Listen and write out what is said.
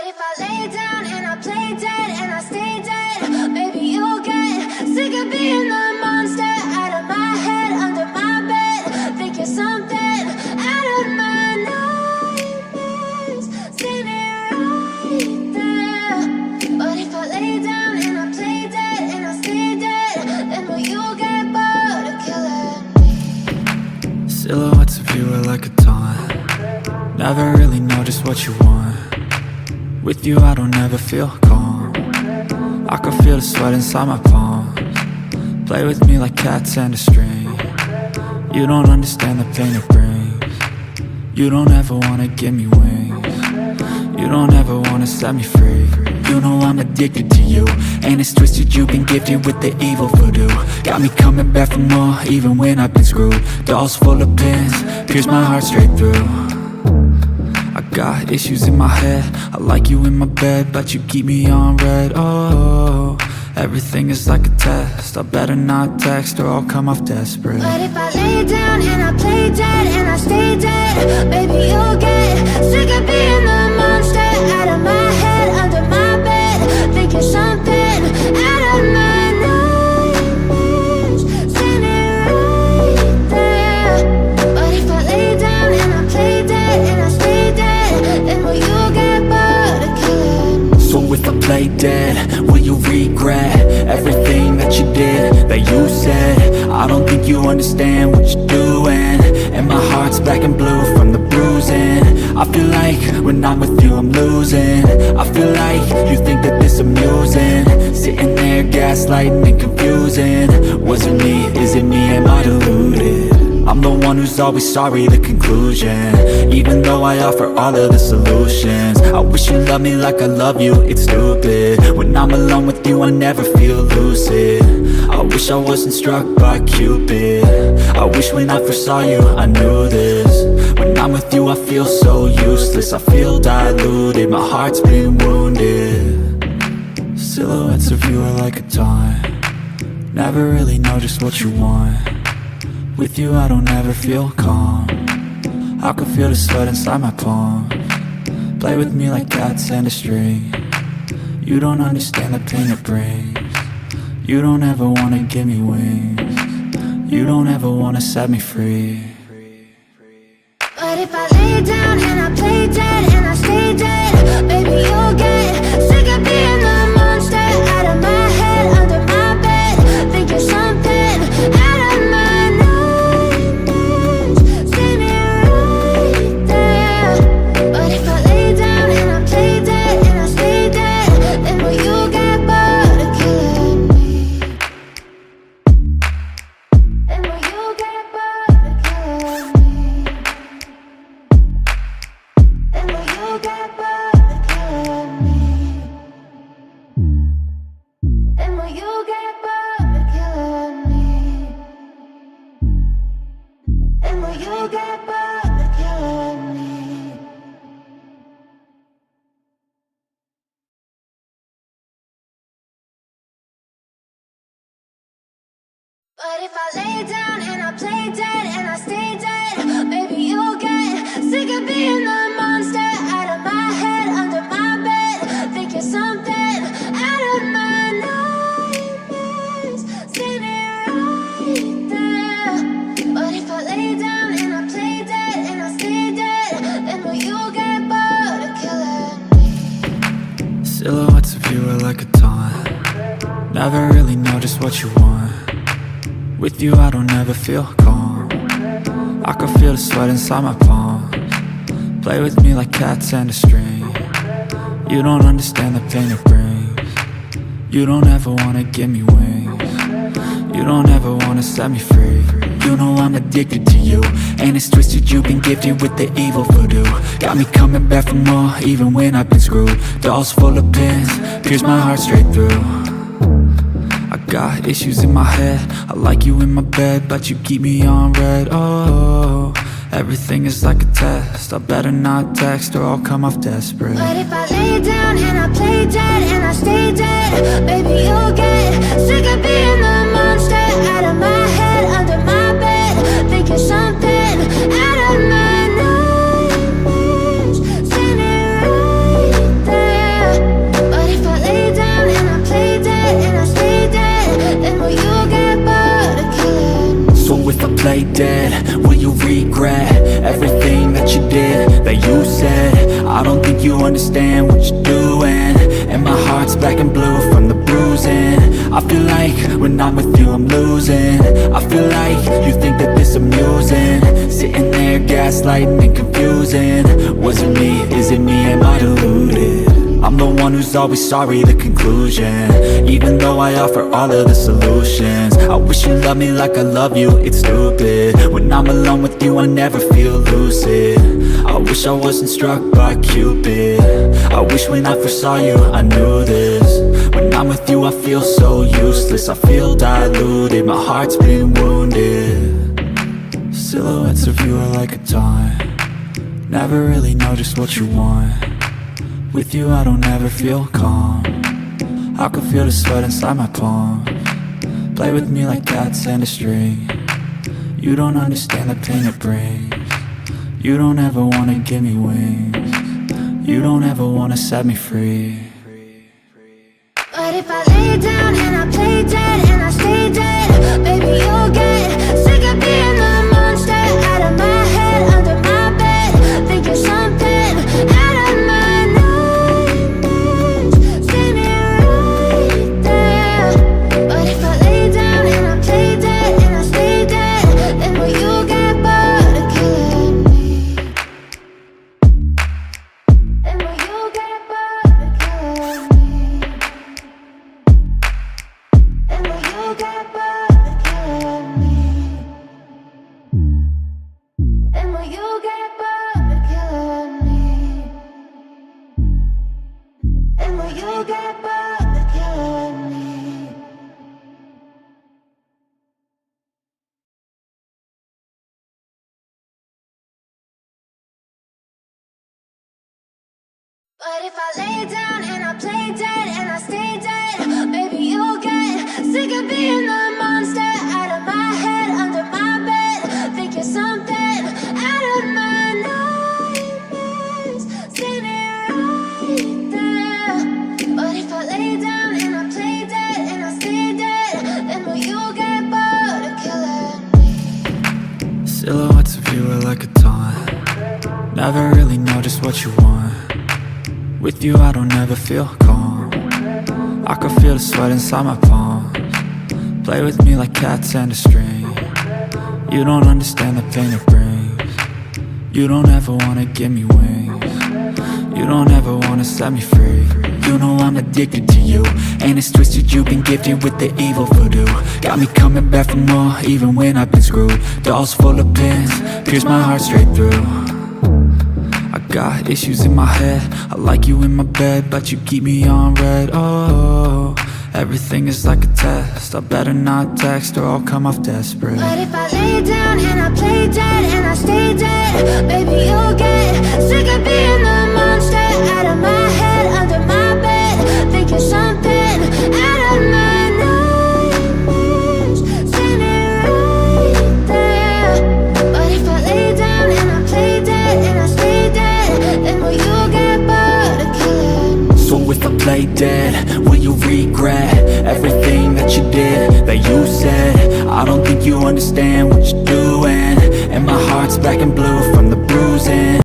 if I lay down and I play dead and I stay dead, maybe you'll get sick of being the monster out of my head, under my bed, thinking something out of my nightmares, standing right there. But if I lay down and I play dead and I stay dead, then will you get bored of killing me? Silhouettes of you are like a taunt. Never really know just what you want. With you I don't ever feel calm. I can feel the sweat inside my palms. Play with me like cats and a string. You don't understand the pain it brings. You don't ever wanna give me wings. You don't ever wanna set me free. You know I'm addicted to you, and it's twisted, you've been gifted with the evil voodoo. Got me coming back for more, even when I've been screwed. Dolls full of pins, pierce my heart straight through. I got issues in my head, I like you in my bed, but you keep me on red. Oh, everything is like a test, I better not text or I'll come off desperate. But if I lay down and I play dead and I stay dead, baby you'll get sick of being the monster out of my head, under my bed, thinking something out of my nightmares, standing right there. But if I lay down and I play dead and I stay dead, then will you get bored of killing me? So if I play dead, will you regret everything that you did, that you said? I don't think you understand what you're doing, and my heart's black and blue from the bruising. I feel like when I'm with you I'm losing. I feel like you think that this amusing, sitting there gaslighting and confusing. Was it me? Is it me? Am I deluded? I'm the one who's always sorry, the conclusion, even though I offer all of the solutions. I wish you loved me like I love you, it's stupid. When I'm alone with you I never feel lucid. I wish I wasn't struck by Cupid. I wish when I first saw you I knew this. When I'm with you I feel so useless, I feel diluted, my heart's been wounded. Silhouettes of you are like a taunt. Never really know just what you want. With you I don't ever feel calm. I can feel the sweat inside my palms. Play with me like cats and a string. You don't understand the pain it brings. You don't ever wanna give me wings. You don't ever wanna set me free. But if I lay down and I play dead and I stay dead, baby you'll get sick of being the monster out of my head, under my bed, thinking something out of my nightmares, standing right there. But if I lay down and I play dead and I stay dead, then will you get bored of killing me? Then will you get bored of killing me? Then will you get bored of killing me? Then will you get bored of killing me? Then will you get bored of killing me? But if I lay down and I play dead and I stay dead, baby you'll get sick of being the monster out of my head, under my bed, thinking something out of my nightmares, standing right there. But if I lay down and I play dead and I stay dead, then will you get bored of killing me? Silhouettes of you are like a taunt. Never really know just what you want. With you I don't ever feel calm. I can feel the sweat inside my palms. Play with me like cats and a string. You don't understand the pain it brings. You don't ever wanna give me wings. You don't ever wanna set me free. You know I'm addicted to you, and it's twisted, you've been gifted with the evil voodoo. Got me coming back for more, even when I've been screwed. Dolls full of pins, pierce my heart straight through. I got issues in my head, I like you in my bed, but you keep me on red. Oh, everything is like a test, I better not text or I'll come off desperate. But if I lay down and I play dead and I stay dead, baby you'll get sick of being the monster out of my head, under my bed, thinking something out of my nightmares, standing right there. you understand what you're doing. And my heart's black and blue from the bruising. I feel like when I'm with you I'm losing. I feel like you think that this amusing. Sitting there gaslighting and confusing. Was it me? Is it me? Am I deluded? I'm the one who's always sorry, the conclusion. Even though I offer all of the solutions. I wish you loved me like I love you, it's stupid. When I'm alone with you I never feel lucid. I wish I wasn't struck by Cupid. I wish when I first saw you I knew this. When I'm with you I feel so useless. I feel diluted, my heart's been wounded. Silhouettes of you are like a taunt. Never really know just what you want. With you I don't ever feel calm. I can feel the sweat inside my palms. Play with me like cats and a string. You don't understand the pain it brings. You don't ever wanna give me wings. You don't ever wanna set me free. But if I lay down and I play dead and I stay dead, baby you'll get sick of being the monster out of my head, under my bed, thinking something out of my nightmares, standing right there. But if I lay down and I play dead and I stay dead, then will you get bored of killing me? Then will you get bored of killing me? And will you get bored of killing me? And will you get bored of killing me? And will you get bored of killing me? But if I lay down and I play dead and I stay dead, baby you'll get sick of being the monster out of my head, under my bed, thinking something out of my nightmares, standing right there. But if I lay down and I play dead and I stay dead, then will you get bored of killing me? Silhouettes of you are like a taunt. Never really know just what you want. With you I don't ever feel calm. I can feel the sweat inside my palms. Play with me like cats and a string. You don't understand the pain it brings. You don't ever wanna give me wings. You don't ever wanna set me free. You know I'm addicted to you, and it's twisted, you've been gifted with the evil voodoo. Got me coming back for more, even when I've been screwed. Dolls full of pins, pierce my heart straight through. I got issues in my head. I like you in my bed, but you keep me on red. Oh, everything is like a test. I better not text or I'll come off desperate. But if I lay down and I play dead and I stay dead, baby you'll get sick of being the monster out of my head, under my bed, thinking something out of my nightmares, standing right there. But if I lay down and I play dead and I stay dead, then will you get bored of killing me? So if I play dead, will you regret everything that you did, that you said? I don't think you understand what you're doing. And my heart's black and blue from the bruising.